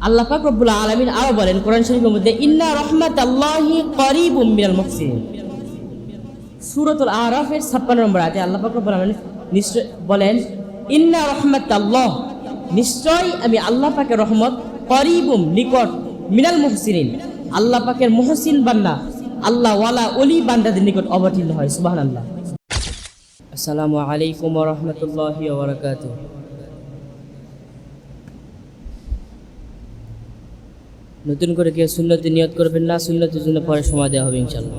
আল্লাহ পাক রব্বুল আলামিন আরো বলেন কোরআন শরীফের মধ্যে, ইন্না রাহমাতাল্লাহি করিবুম মিনাল মুহসিনিন। সূরাতুল আরাফের 56 নম্বর আয়াতে আল্লাহ পাক রব্বুল আলামিন নিশ্চয় বলেন, ইন্না রাহমাতাল্লাহ, নিশ্চয় আমি আল্লাহ পাকের রহমত, করিবুম নিকট, মিনাল মুহসিনিন আল্লাহ পাকের মুহসিন বান্দা, আল্লাহ ওয়ালা ওলি বান্দাদের নিকট অবতীর্ণ হয়। সুবহানাল্লাহ। আসসালামু আলাইকুম ওয়া রাহমাতুল্লাহি ওয়া বারাকাতুহু। নতুন করে কেউ সুন্নতে নিয়ত করবেন না, সুন্নতের জন্য পরে সময় দেওয়া হবে ইনশাআল্লাহ।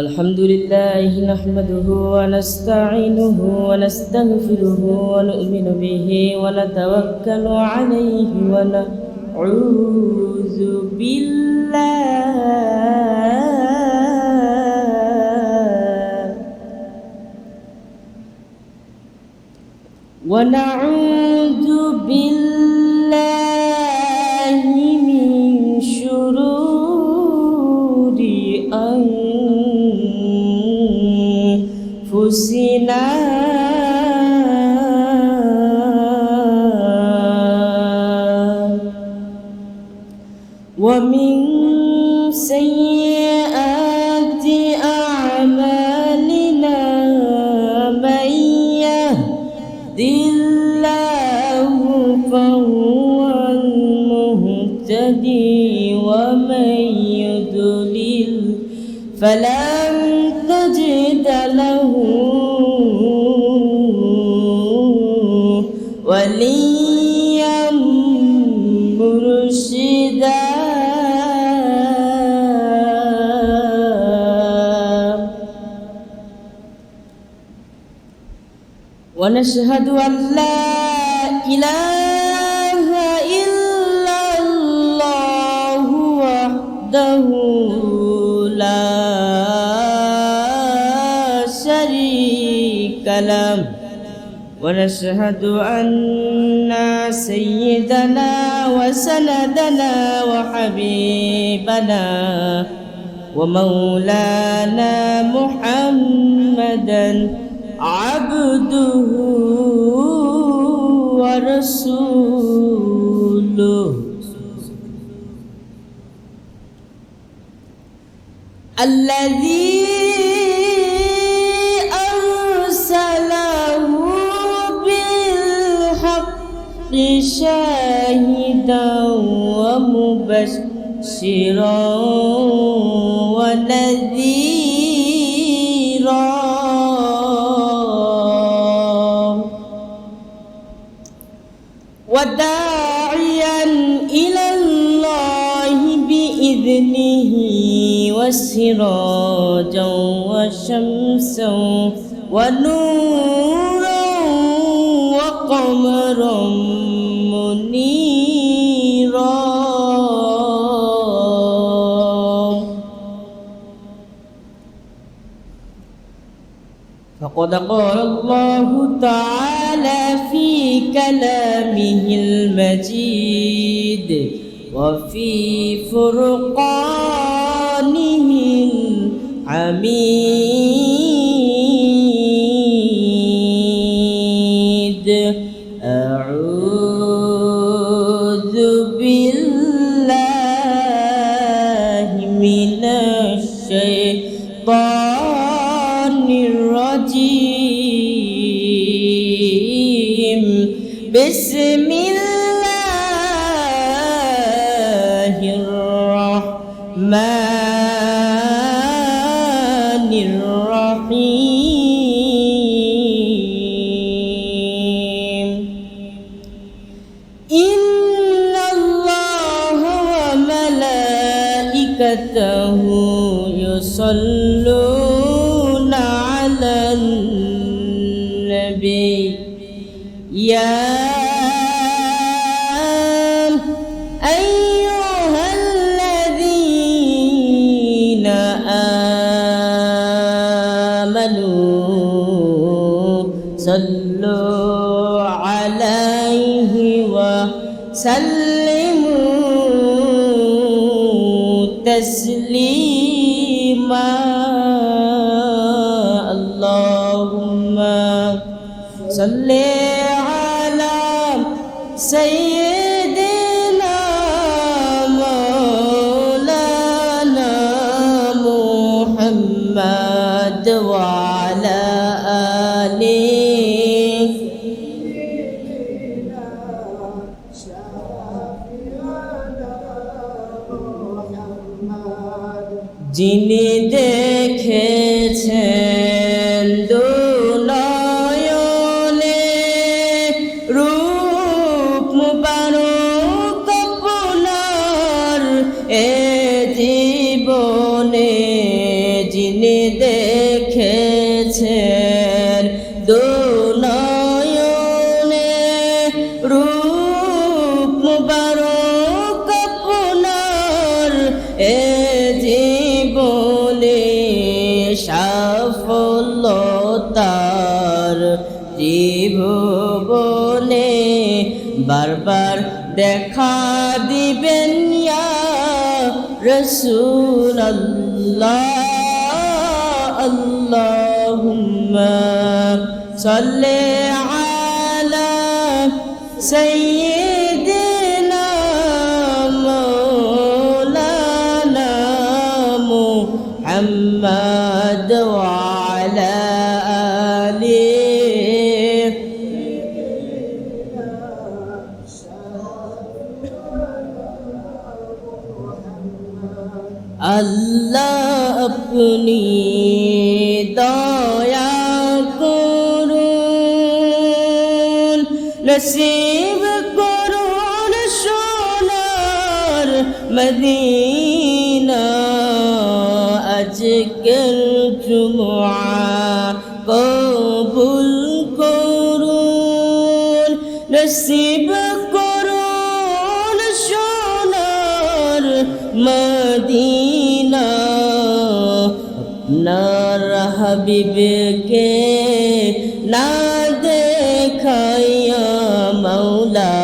আলহামদুলিল্লাহ নাহমাদুহু ওয়া নাস্তাঈনুহু ওয়া নাস্তাগফিরুহু ওয়া নু'মিনু বিহি ওয়া নাতাওয়াক্কালু আলাইহি ওয়া নাউযু বিল্লাহি মিন শুরুরি أنفسنا ومن سيئات أعمالنا من يهد الله فهو المهتدي ومن يضلل فلن تجد له وليا مرشدا ونشهد أن لا إله إلا الله وحده لا شريك له ونشهد أن سيدنا وسندنا وحبيبنا ومولانا محمدا عبده ورسوله الذي أرسله بالحق شاهدا ومبشرا ونذيرا وداعيا إلى الله بإذنه وسراجا وشمسا ونورا وقمرا منيرا فقد قال الله تعالى في كلامه المجيد وفي فرقانه الحميد أعوذ بالله من الشيطان الرجيم بسم الله الرحمن الرحيم إن الله وملائكته يصلون على النبي يا أيها الذين آمنوا صلوا عليه وسلموا تسليما اللهم সাল্লি আলা সাইয়্যিদিনা মাওলানা মুহাম্মদ ওয়া আলা আলিহি যিনি দেখেছেন দুনয়নে রূপ মুবারক আপনার এ জীবনে, যিনি দেখেছেন দুনয়নে রূপ মুবারক আপনার এ জীবনে, সাফল্যতার ত্রিভুবনে বারবার দেখা দিবেন ইয়া রাসূলুল্লাহ। আল্লাহুম্মা সাল্লি আলা সাইয়্যিদিনা মাওলানা মুহাম্মদ ওয়া আলা আলিহি। আল্লাহ আপনি দয়া করুন, নসিব করুন সোনার মদিনা, আজকের জুমআ কবুল করুন, নসিব করুন সোনার মদিনা। আপনার হাবিবকে না দেখাইয়া মৌলা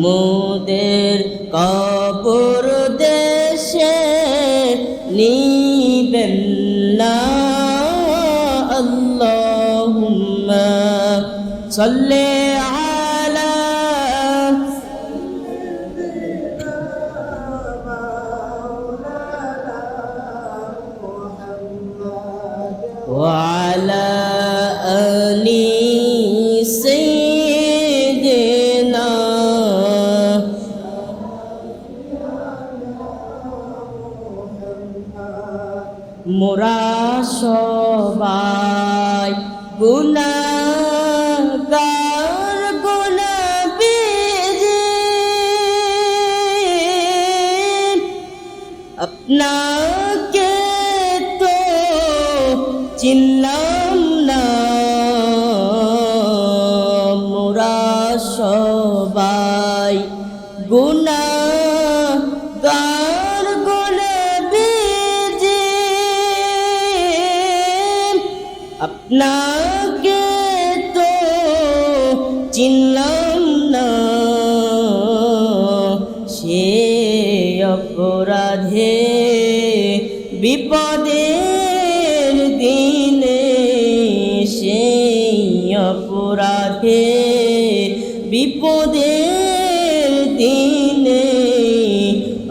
মোদের কবর দেশে নিবেন না। আল্লাহুম্মা সাল্লি আলা ওয়া আলা আলি সাইয়্যিদিনা। মোরা সবাই গুনাহগার গুনাহবিজি, আপনাকে তো চিনলাম না। মোরা সবাই গুনাহগার গুনাহবিজি, আপনাকে তো চিনলাম না। সে অপরাধে বিপদের দিনে, সেই অপরাধে বিপদের দিনে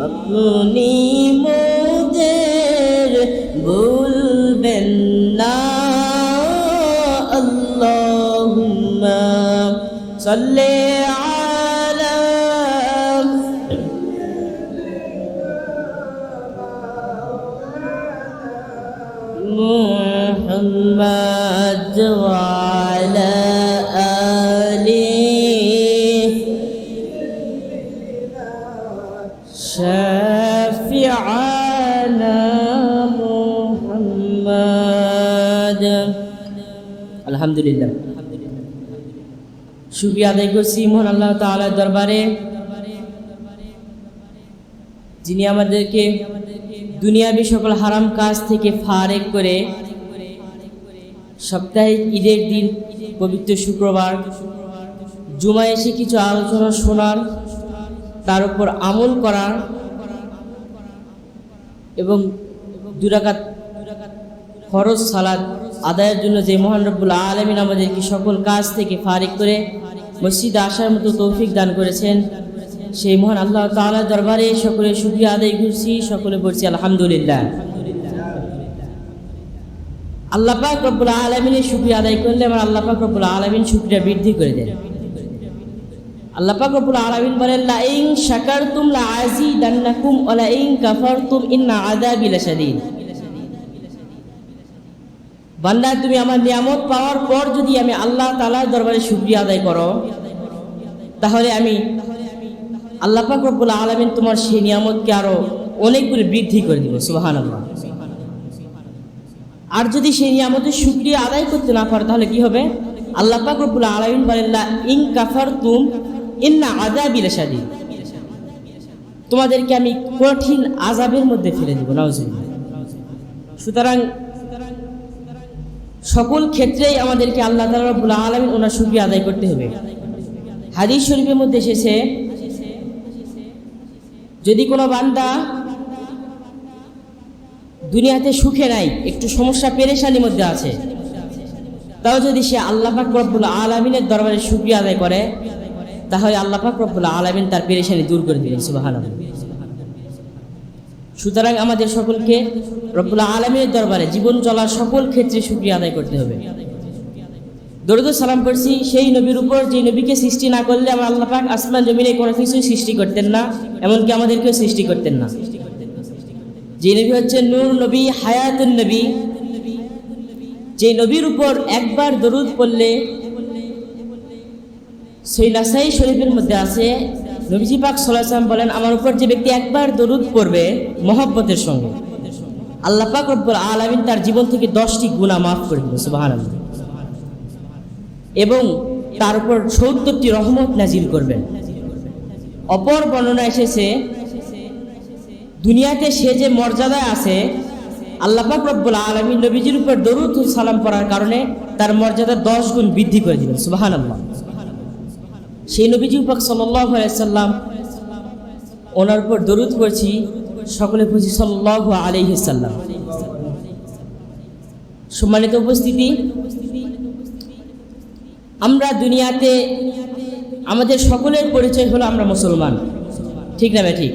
আপনি মোদের ভুলবেন না। আল্লাহুম্মা সাল্লি আলা মুহাম্মদ ওয়া আলা আলিহি শাফি'ানা মুহাম্মদ। আলহামদুলিল্লাহ, শুকরিয়া আদায় করছি মহান আল্লাহ তাআলার দরবারে, যিনি আমাদেরকে দুনিয়াবি সকল হারাম কাজ থেকে ফারেক করে সাপ্তাহিক ঈদের দিন পবিত্র শুক্রবার জুমা এসে কিছু আলোচনা শোনার, তার উপর আমল করার এবং 2 রাকাত ফরজ সালাত আদায়ের জন্য যে মহান রব্বুল আলামিন আমাদেরকে সকল কাজ থেকে ফারিক করে মসজিদে আসার মতো তৌফিক দান করেছেন, সেই মহান আল্লাহ তাআলার দরবারে সকলে শুকরিয়া আদায় করছি, সকলে বলছি আলহামদুলিল্লাহ। আল্লাহ পাক রব্বুল আলামিনের শুকরিয়া আদায় করলে আমার আল্লাহ পাক রব্বুল আলামিন শুকরিয়া বৃদ্ধি করে দেন। আল্লাহ পাক রব্বুল আলামিন বলেন, লা ইন শাকারতুম লা আযীদান্নাকুম ওয়া লা ইন কাফারতুম ইন্না আযাবি লাশাদীদ। বান্দা, তুমি আমার নিয়ামত পাওয়ার পর যদি আমি আল্লাহ তাআলার দরবারে শুকরিয়া আদায় করো, তাহলে আমি আল্লাহ পাক রব্বুল আলামিন তোমার সেই নিয়ামতকে আরো অনেক গুণ বৃদ্ধি করে দিব। সুবহানাল্লাহ। আর যদি সেই নিয়ামতের শুকরিয়া আদায় করতে না পারো তাহলে কি হবে? আল্লাহ পাক রব্বুল আলামিন বলেন, লা ইন কাফারতুম ইন্না আযাবি লাশাদীদ। তোমাদেরকে আমি কঠিন আযাবের মধ্যে ফেলে দেব। নাউজুবিল্লাহ। সুতরাং সকল ক্ষেত্রেই আমাদেরকে আল্লাহ তাআলা রব্বুল আলামিন ওনার শুকরিয়া আদায় করতে হবে। হাদিস শরীফের মধ্যে এসেছে, যদি কোনো বান্দা দুনিয়াতে সুখে নাই, একটু সমস্যা পেরেশানির মধ্যে আছে, তাও যদি সে আল্লাহ পাক রব্বুল আলামিনের দরবারে শুকরিয়া আদায় করে, তাহলে আল্লাহ পাক রব্বুল আলামিন তার পেরেশানি দূর করে দিবেন। সুবহানাল্লাহ। সুতরাং আমাদের সকলকে রব্বুল আলামিনের দরবারে জীবন চলার সকল ক্ষেত্রে শুকরিয়া আদায় করতে হবে। দরুদ ও সালাম পড়ছি সেই নবীর উপর যে নবীকে সৃষ্টি না করলে আমার আল্লাহ পাক আসমান জমিনে কোনো কিছুই সৃষ্টি করতেন না, এমনকি আমাদেরকেও সৃষ্টি করতেন না। যে নবী হচ্ছে নূর নবী, হায়াতুন নবী, যে নবীর উপর একবার দরুদ পড়লে সহিহ নাসাই শরীফের মধ্যে আছে, নবীজি পাক সাল্লাল্লাহু আলাইহি ওয়াসাল্লাম বলেন, আমার উপর যে ব্যক্তি একবার দরুদ পড়বে মহব্বতের সঙ্গে, আল্লাহ পাক রব্বুল আলামিন তার জীবন থেকে 10টি গুনাহ মাফ করে দিবেন। সুবহানাল্লাহ। এবং তার উপর 70টি রহমত নাজিল করবেন। অপর বর্ণনা এসেছে, দুনিয়াতে সে যে মর্যাদায় আছে, আল্লাহ পাক রব্বুল আলামিন নবীজির উপর দরুদ ও সালাম পড়ার কারণে তার মর্যাদা 10 গুণ বৃদ্ধি করে দিবেন। সুবহানাল্লাহ। সেই নবীজি পাক সাল্লাল্লাহু আলাইহি সাল্লাম, ওনার উপর দরুদ পড়ছি, সকলে পড়ছি সাল্লাল্লাহু আলাইহি সাল্লাম। সম্মানিত উপস্থিতি, আমরা দুনিয়াতে আমাদের সকলের পরিচয় হলো আমরা মুসলমান, ঠিক না ভাই? ঠিক।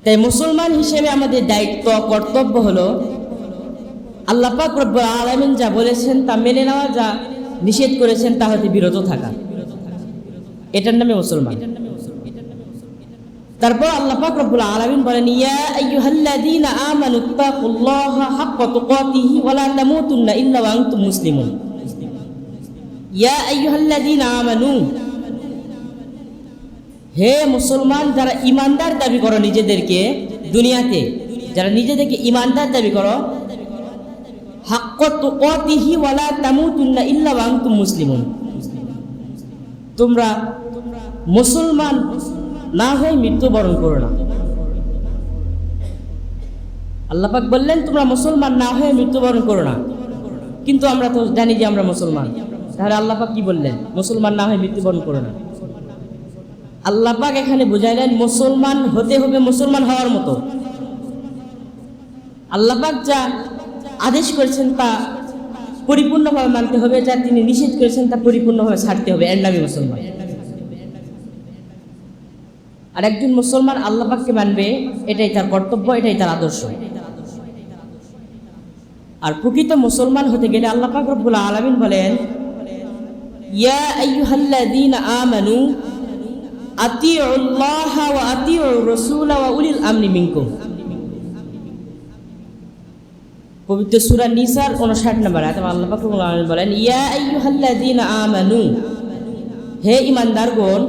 তাই মুসলমান হিসেবে আমাদের দায়িত্ব কর্তব্য হলো আল্লাহ পাক রব্বুল আলামিন যা বলেছেন তা মেনে নেওয়া, যা নিষেধ করেছেন তা হতে বিরত থাকা, এটার নামে মুসলমান। তারপর আল্লাহ পাক রব্বুল আলামিন বলেন, ইয়া আইয়ুহাল্লাযীনা আমানুত্তাকুল্লাহা হাক্কা তুকাতিহি ওয়া লা তামুতুন্না ইল্লা ওয়া আনতুম মুসলিমুন। ইয়া আইয়ুহাল্লাযীনা আমানু, হে মুসলমান যারা ইমানদার দাবি করো নিজেদেরকে, দুনিয়াতে যারা নিজেদেরকে ইমানদার দাবি করো, হাক্কা তুকাতিহি ওয়া লা তামুতুন্না ইল্লা ওয়া আনতুম মুসলিমুন, তোমরা মুসলমান না হয়ে মৃত্যুবরণ করো না। আল্লাহ পাক বললেন তোমরা মুসলমান না হয়ে মৃত্যুবরণ করো না, কিন্তু আমরা তো জানি যে আমরা মুসলমান। তাহলে আল্লাহ পাক কি বললেন? মুসলমান না হয়ে মৃত্যুবরণ করো না। আল্লাহ পাক এখানে বুঝাইলেন মুসলমান হতে হবে মুসলমান হওয়ার মতো। আল্লাহ পাক যা আদেশ করেছেন তা পরিপূর্ণভাবে মানতে হবে, যা তিনি নিষেধ করেছেন তা পরিপূর্ণভাবে ছাড়তে হবে, এর নামই মুসলমান। আর একজন মুসলমান আল্লাহ পাককে মানবে, এটাই তার কর্তব্য, এটাই তার আদর্শ। আর প্রকৃত মুসলমান হতে গেলে আল্লাহ পাক রব্বুল আলামিন বলেন, ইয়া আইয়ুহাল্লাযীনা আমানু আতিউল্লাহা ওয়া আতিউর রাসূলা ওয়া উলিল আমরি মিনকুম। পবিত্র সূরা নিসার 59 নম্বর আয়াতে আল্লাহ পাক রব্বুল আলামিন বলেন, ইয়া আইয়ুহাল্লাযীনা আমানু, হে ঈমানদারগণ,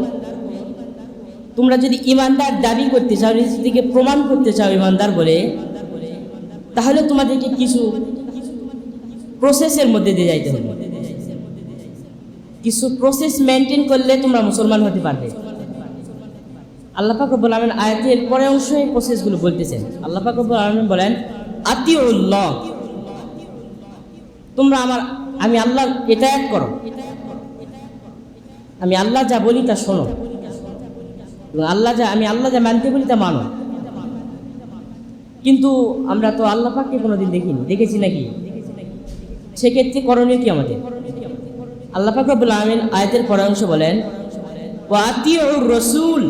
তোমরা যদি ঈমানদার দাবি করতে চাও, নিজেকে প্রমাণ করতে চাও ঈমানদার বলে, তাহলে তোমাদেরকে কিছু প্রসেসের মধ্যে দিয়ে যাইতে হবে। কিছু প্রসেস মেনটেন করলে তোমরা মুসলমান হতে পারবে। আল্লাহ পাক রব্বুল আলামিন আয়াতের পরের অংশে এই প্রসেসগুলো বলতেছেন। আল্লাহ পাক রব্বুল আলামিন বলেন, আতিউল্লাহ, তোমরা আমি আল্লাহ এটা এক করো, আমি আল্লাহ যা বলি তা শোনো, আমি আল্লাহ যা মানতে বলি তা মানো। কিন্তু আমরা তো আল্লাহ পাককে কোনোদিন দেখিনি, দেখেছি নাকি? সেক্ষেত্রে করণীয় কি আমাদের? আল্লাহ পাক রব্বুল আলামিন আয়াতের পরের অংশ বলেন, ওয়া আতিউর রাসূল,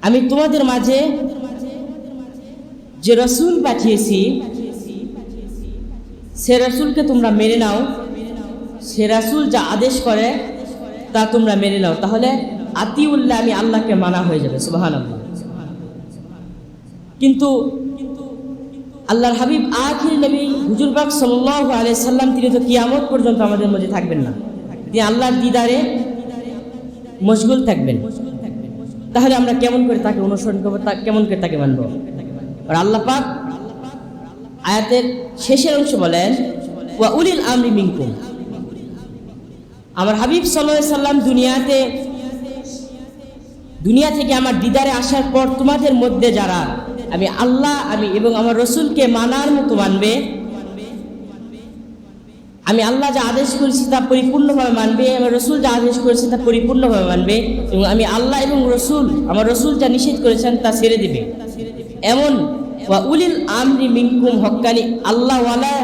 আমি তোমাদের মাঝে যে রাসূল পাঠিয়েছি সে রাসূলকে তোমরা মেনে নাও, সে রাসূল যা আদেশ করে তা তোমরা মেনে নাও, তাহলে আতিউল্লাহ, আমি আল্লাহকে মানা হয়ে যাবে। সুবহানাল্লাহ। কিন্তু আল্লাহর হাবিব আখির নবী হুজুর পাক সাল্লাল্লাহু আলাইহি সাল্লাম, তিনি তো কিয়ামত পর্যন্ত আমাদের মধ্যে থাকবেন না, তিনি আল্লাহর দিদারে মশগুল থাকবেন। তাহলে আমরা কেমন করে তাকে অনুসরণ করবো, কেমন করে তাকে মানব? আর আল্লাহ পাক আয়াতের শেষের অংশ বলেন, ওয়া উলিল আমরি মিনকুম, আমার হাবিব সাল্লাল্লাহু আলাইহি সাল্লাম দুনিয়া থেকে আমার দিদারে আসার পর তোমাদের মধ্যে যারা আমি আল্লাহ এবং আমার রসুলকে মানার মতো মানবে, আমি আল্লাহ যা আদেশ করেছি তা পরিপূর্ণভাবে মানবে, আমার রসুল যা আদেশ করেছে তা পরিপূর্ণভাবে মানবে, এবং আমি আল্লাহ এবং আমার রসুল যা নিষেধ করেছেন তা ছেড়ে দিবে, এমন ওয়া উলিল আমরি মিনকুম, হক্কানি আল্লাহওয়ালা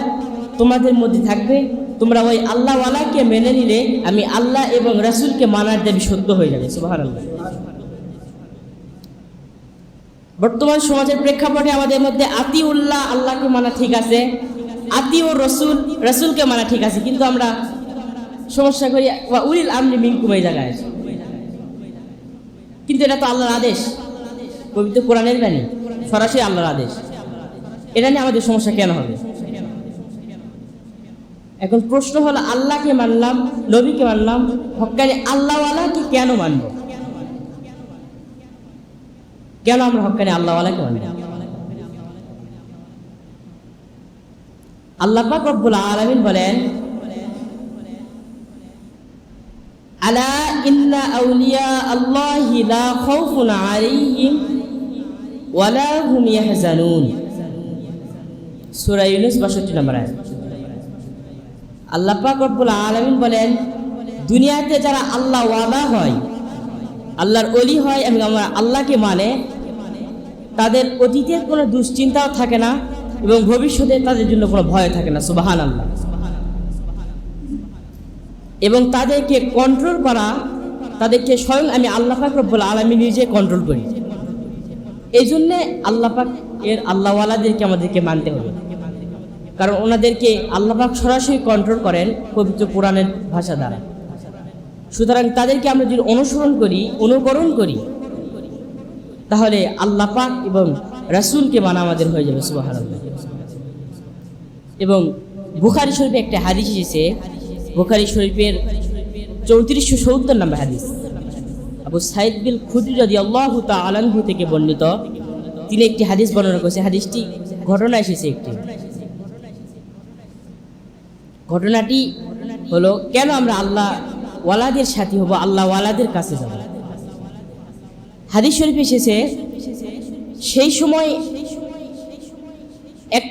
তোমাদের মধ্যে থাকবে। তোমরা ওই আল্লাহওয়ালাকে মেনে নিলে আমি আল্লাহ এবং রসুলকে মানার দাবি সত্য হয়ে যাবে। সুবহানাল্লাহ। বর্তমান সমাজের প্রেক্ষাপটে আমাদের মধ্যে আতিউল্লাহ, আল্লাহকে মানা ঠিক আছে, আতিউর রসুল, রসুলকে মানা ঠিক আছে, কিন্তু আমরা সমস্যা করি ওয়া উলিল আমরি মিনকুম এই জায়গায়। কিন্তু এটা তো আল্লাহর আদেশ, পবিত্র কোরআনের বাণী, সরাসরি আল্লাহর আদেশ। এটা নিয়ে আমাদের সমস্যা কেন হবে? এখন প্রশ্ন হলো, আল্লাহকে মানলাম, নবীকে মানলাম, হক্কানি আল্লাহওয়ালাকে কেন মানব? কেন আমরা হক্কানি আল্লাহওয়ালাকে মানব? আল্লাহ পাক রব্বুল আলামিন বলেন, আলা ইন্না আউলিয়া আল্লাহি লা খাউফুন আলাইহিম ওয়া লা হুম ইয়াহজানুন, সূরা ইউনূস 62 নম্বর আয়াত। আল্লাহ পাক রব্বুল আলামিন বলেন, দুনিয়াতে যারা আল্লাহওয়ালা হয়, আল্লাহর ওলি হয় এবং আমরা আল্লাহকে মানে, তাদের অতীতের কোনো দুশ্চিন্তাও থাকে না এবং ভবিষ্যতে তাদের জন্য কোনো ভয় থাকে না। সুবহানাল্লাহ। এবং তাদেরকে কন্ট্রোল করা, তাদেরকে স্বয়ং আমি আল্লাহ পাক রব্বুল আলামিন নিজে কন্ট্রোল করি। এই জন্যে আল্লাহ পাক এর আল্লাহওয়ালাদেরকে আমাদেরকে মানতে হবে, কারণ ওনাদেরকে আল্লাহ পাক সরাসরি কন্ট্রোল করেন পবিত্র কোরআনের ভাষা দ্বারা। সুতরাং তাদেরকে আমরা যদি অনুকরণ করি, তাহলে আল্লাহ পাক এবং রাসূলকে মানা আমাদের হয়ে যাবে। সুবহানাল্লাহ। এবং বুখারী শরীফে একটা হাদিস এসেছে, বুখারী শরীফের 3470 নম্বর হাদিস, আবু সাঈদ বিল খুদরি রাদিয়াল্লাহু তাআলা আনহু থেকে বর্ণিত। তিনি একটি হাদিস বর্ণনা করেছেন। হাদিসটি ঘটনা এসেছে একটি। ঘটনাটি হলো, কেন আমরা আল্লাহ ওয়ালাদের সাথী হব, আল্লাহ ওয়ালাদের কাছে যাব? হাদিস শরীফে এসেছে, সেই সময় এক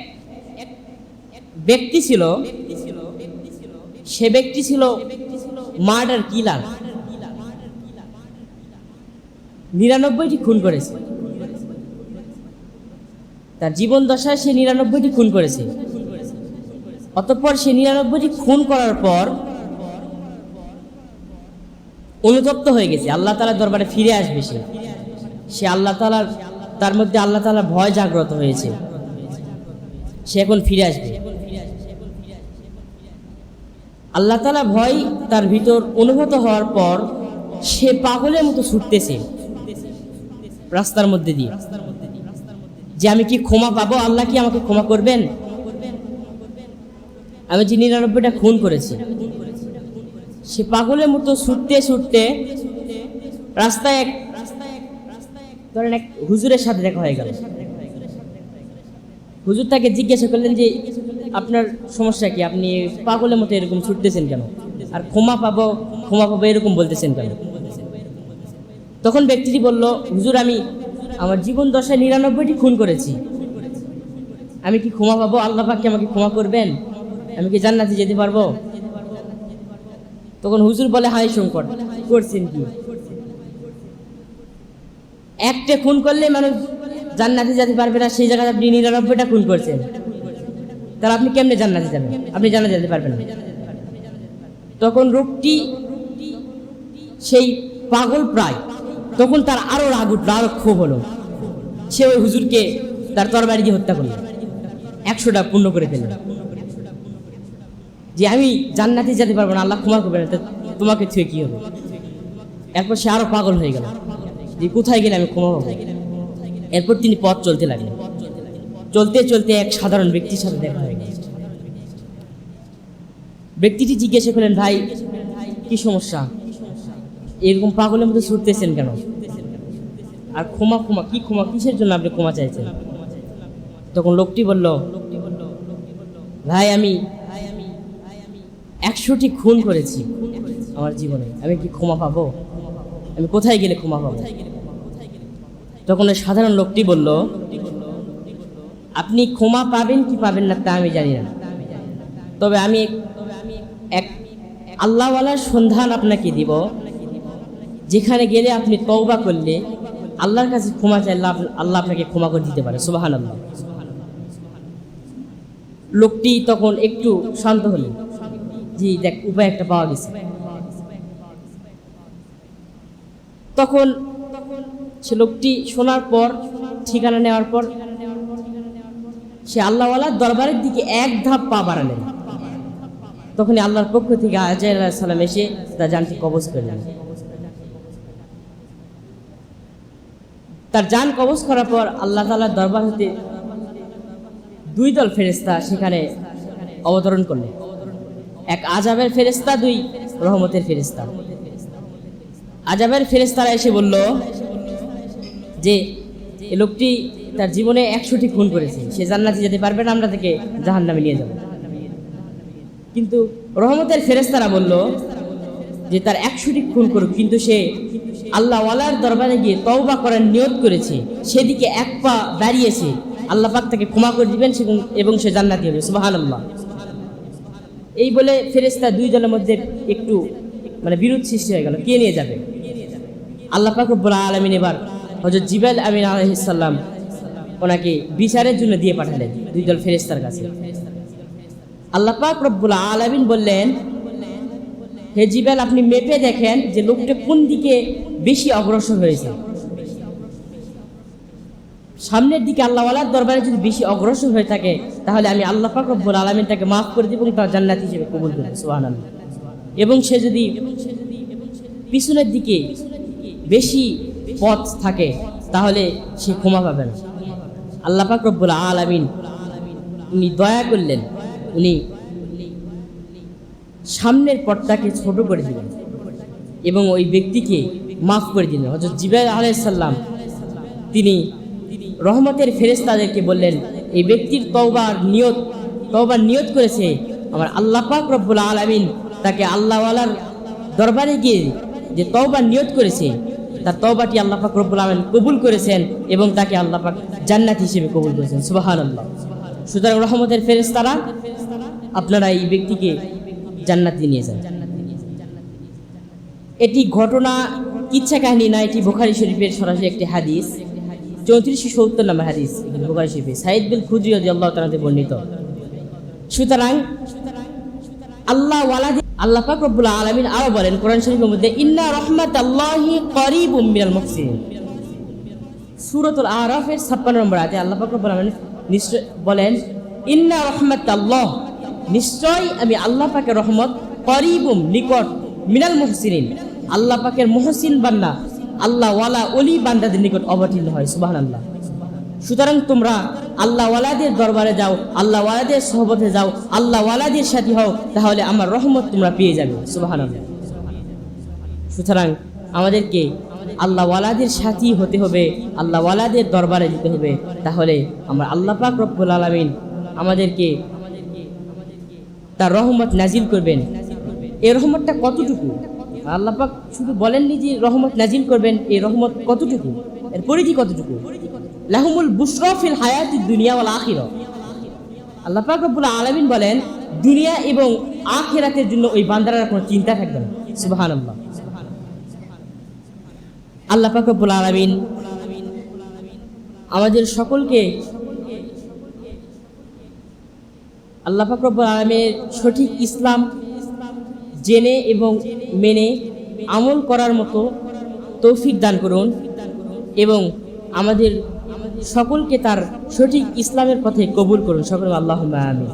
ব্যক্তি ছিল, সে ব্যক্তি ছিল মার্ডার কিলার, 99টি খুন করেছে। তার জীবন দশায় সে 99টি খুন করেছে। অতঃপর সে 99টি খুন করার পর অনুতপ্ত হয়ে গেছে, আল্লাহ তাআলার দরবারে ফিরে আসবে। সে আল্লাহ তাআলার, তার মধ্যে আল্লাহ তাআলার ভয় জাগ্রত হয়েছে, সে এখন ফিরে আসবে। আল্লাহ তাআলা ভয় তার ভিতর অনুভূত হওয়ার পর সে পাগলের মতো ছুটতেছে রাস্তার মধ্যে দিয়ে, যে আমি কি ক্ষমা পাবো, আল্লাহ কি আমাকে ক্ষমা করবেন, আমি যে 99টা খুন করেছি। সে পাগলের মতো ছুটতে ছুটতে রাস্তায় এক হুজুরের সাথে দেখা হয়ে গেল। হুজুর তাকে জিজ্ঞাসা করলেন যে, আপনার সমস্যা কি, আপনি পাগলের মতো এরকম ছুটতেছেন কেন, আর ক্ষমা পাবো এরকম বলতেছেন কেন? তখন ব্যক্তিটি বলল, হুজুর, আমি আমার জীবন দশায় 99টি খুন করেছি, আমি কি ক্ষমা পাবো, আল্লাহ পাক কি আমাকে ক্ষমা করবেন, আমি কি জান্নাতে যেতে পারবো? তখন হুজুর বলে, হায় সংকট, করছেন কি? একটা খুন করলে মানুষ জান্নাতে যেতে পারবে না, সেই জায়গায় আপনি 99টা খুন করছেন, তাহলে আপনি কেমনে জান্নাতে যাবেন? আপনি জান্নাতে যেতে পারবেন না। তখন লোকটি সেই পাগল প্রায়, তখন তার আরো রাগ উঠলো, আরো ক্ষোভ হলো। সে ওই হুজুরকে তার তরবারি দিয়ে হত্যা করলো, 100টা পূর্ণ করে দিল যে আমি জান্নাতে যেতে পারবো না, আল্লাহ ক্ষমা করবে না, তোমাকে ছুঁয়ে কি হবে? এরপর সে আরো পাগল হয়ে গেল যে কোথায় গেলে আমি ক্ষমা পাবো। এরপর তিনি পথ চলতে লাগলেন। চলতে চলতে এক সাধারণ ব্যক্তির সাথে দেখা হয়ে গেল। ব্যক্তিটি জিজ্ঞাসা করলেন, ভাই কি সমস্যা, এরকম পাগলের মধ্যে ছুটতেছেন কেন? আর ক্ষমা ক্ষমা কি ক্ষমা, কিসের জন্য আপনি ক্ষমা চাইছেন? তখন লোকটি বলল, ভাই আমি 100টি খুন করেছি আমার জীবনে, আমি কি ক্ষমা পাবো? আমি কোথায় গেলে ক্ষমা পাবো? তখন ওই সাধারণ লোকটি বলল, আপনি ক্ষমা পাবেন কি পাবেন না তা আমি জানি না, তবে আমি এক আল্লাহওয়ালার সন্ধান আপনাকে দিব, যেখানে গেলে আপনি তওবা করলে আল্লাহর কাছে ক্ষমা চাইলে আল্লাহ আপনাকে ক্ষমা করে দিতে পারে। সুবহানাল্লাহ। লোকটি তখন একটু শান্ত হলেন, জি দেখ উপায় একটা পাওয়া গেছে। তখন সে লোকটি শোনার পর, ঠিকানা নেওয়ার পর সে আল্লাহওয়ালার দরবারের দিকে এক ধাপ পা বাড়ালেন। তখন আল্লাহর পক্ষ থেকে আজরাইল আলাইহিস সালাম এসে তার জানকে কবজ করলেন। তার জান কবজ করার পর আল্লাহ তাআলার দরবার হতে 2 দল ফেরেশতা সেখানে অবতরণ করলেন, এক আযাবের ফেরেশতা, 2 রহমতের ফেরেশতা। আযাবের ফেরেশতারা এসে বলল যে এই লোকটি তার জীবনে 100টি খুন করেছে, সে জান্নাতে যেতে পারবে না, আমরা তাকে জাহান্নামে নিয়ে যাব। কিন্তু রহমতের ফেরেশতারা বলল যে তার 100টি খুন করুক, কিন্তু সে আল্লাহ ওয়ালার দরবারে গিয়ে তওবা করার নিয়ত করেছে, সেদিকে এক পা দাঁড়িয়েছে, আল্লাহ পাক তাকে ক্ষমা করে দিবেন এবং সে জান্নাতি হবে। সুবহানাল্লাহ। এই বলে ফেরেশতা 2 জনের মধ্যে একটু বিরোধ সৃষ্টি হয়ে গেল, কে নিয়ে যাবে? আল্লাহ পাক রব্বুল আলামিন এবার হযরত জিবরাইল আমিন আলাইহিস সালাম ওনাকে বিচারের জন্য দিয়ে পাঠালেন 2 দল ফেরেশতার কাছে। আল্লাহ পাক রব্বুল আলামিন বললেন, হে জিবরাইল, আপনি মেপে দেখেন যে লোকটা কোন দিকে বেশি অগ্রসর হয়েছে। সামনের দিকে আল্লাহ ওয়ালার দরবারে যদি বেশি অগ্রসর হয়ে থাকে, তাহলে আমি আল্লাহ পাক রব্বুল আলামিন তাকে মাফ করে দেব এবং তার জান্নাত হিসেবে কবুল করব। সুবহানাল্লাহ। এবং সে যদি পিছনের দিকে বেশি পথ থাকে, তাহলে সে ক্ষমা পাবে না। আল্লাহ পাক রব্বুল আলামিন উনি দয়া করলেন, উনি সামনের পথটাকে ছোট করে দিলেন এবং ওই ব্যক্তিকে মাফ করে দিলেন। হযরত জিবরাইল আলাইহিস সালাম তিনি রহমতের ফেরেশতাদেরকে বললেন, এই ব্যক্তির তওবার নিয়ত করেছে, আমার আল্লাহ পাক রব্বুল আলামিন তাকে আল্লাহ ওয়ালার দরবারে গিয়ে যে তওবার নিয়ত করেছে, তার তওবাটি আল্লাহ পাক রব্বুল আলামিন কবুল করেছেন এবং তাকে আল্লাহ পাক জান্নাত হিসেবে কবুল করেছেন। সুবহানাল্লাহ। সুতরাং রহমতের ফেরেশতারা আপনারা এই ব্যক্তিকে জান্নাতে নিয়ে যান। এটি ঘটনা, কিচ্ছা কাহিনী না, এটি বুখারী শরীফের সরাসরি একটি হাদিস, 3470 নম্বর হাদিস বুখারী শরীফে সাঈদ বিন খুদরি রাদিয়াল্লাহু তাআলা থেকে বর্ণিত। সুতরাং আল্লাহ পাক রব্বুল আলামিন আরো বলেন কোরআন শরীফের মধ্যে, ইন্না রাহমাতাল্লাহি করিবুম মিনাল মুহসিনিন। সূরাতুল আরাফের 56 নম্বর আয়াতে আল্লাহ পাক রব্বুল আলামিন নিশ্চয় বলেন, ইন্না রাহমাতাল্লাহ, নিশ্চয় আমি আল্লাহ পাকের রহমত, করিবুম নিকট, মিনাল মুহসিনিন আল্লাহ পাকের মুহসিন বান্দা, আল্লাহ ওয়ালা ওলি বান্দাদের নিকট অবতীর্ণ হয়। সুবহানাল্লাহ। সুতরাং তোমরা আল্লাহ ওয়ালাদের দরবারে যাও, আল্লাহ ওয়ালাদের সহবতে যাও, আল্লাহ ওয়ালাদের সাথী হও, তাহলে আমার রহমত তোমরা পেয়ে যাবে। সুবহানাল্লাহ। সুতরাং আমাদেরকে আল্লাহ ওয়ালাদের সাথী হতে হবে, আল্লাহ ওয়ালাদের দরবারে যেতে হবে, তাহলে আমরা আল্লাহ পাক রব্বুল আলামিন আমাদেরকে তার রহমত নাজিল করবেন। এই রহমতটা কতটুকু? আল্লাহ পাক শুধু বলেননি যে রহমত নাজিল করবেন, এই রহমত কতটুকু, এর পরিধি কতটুকু? লাহুমুল বুশরা ফিল হায়াতিদ দুনিয়া ওয়াল আখিরা। আল্লাহ পাক রব্বুল আলামিন বলেন, দুনিয়া এবং আখিরাতের জন্য ওই বান্দারা কোনো চিন্তা থাকবে না। সুবহানাল্লাহ। আল্লাহ পাক রব্বুল আলামিন আমাদের সকলকে আল্লাহ পাক রব্বুল আলামিনের সঠিক ইসলাম জেনে এবং মেনে আমল করার মতো তৌফিক দান করুন এবং আমাদের সকলকে তার সঠিক ইসলামের পথে কবুল করুন। সকলে আল্লাহুম্মা আমিন।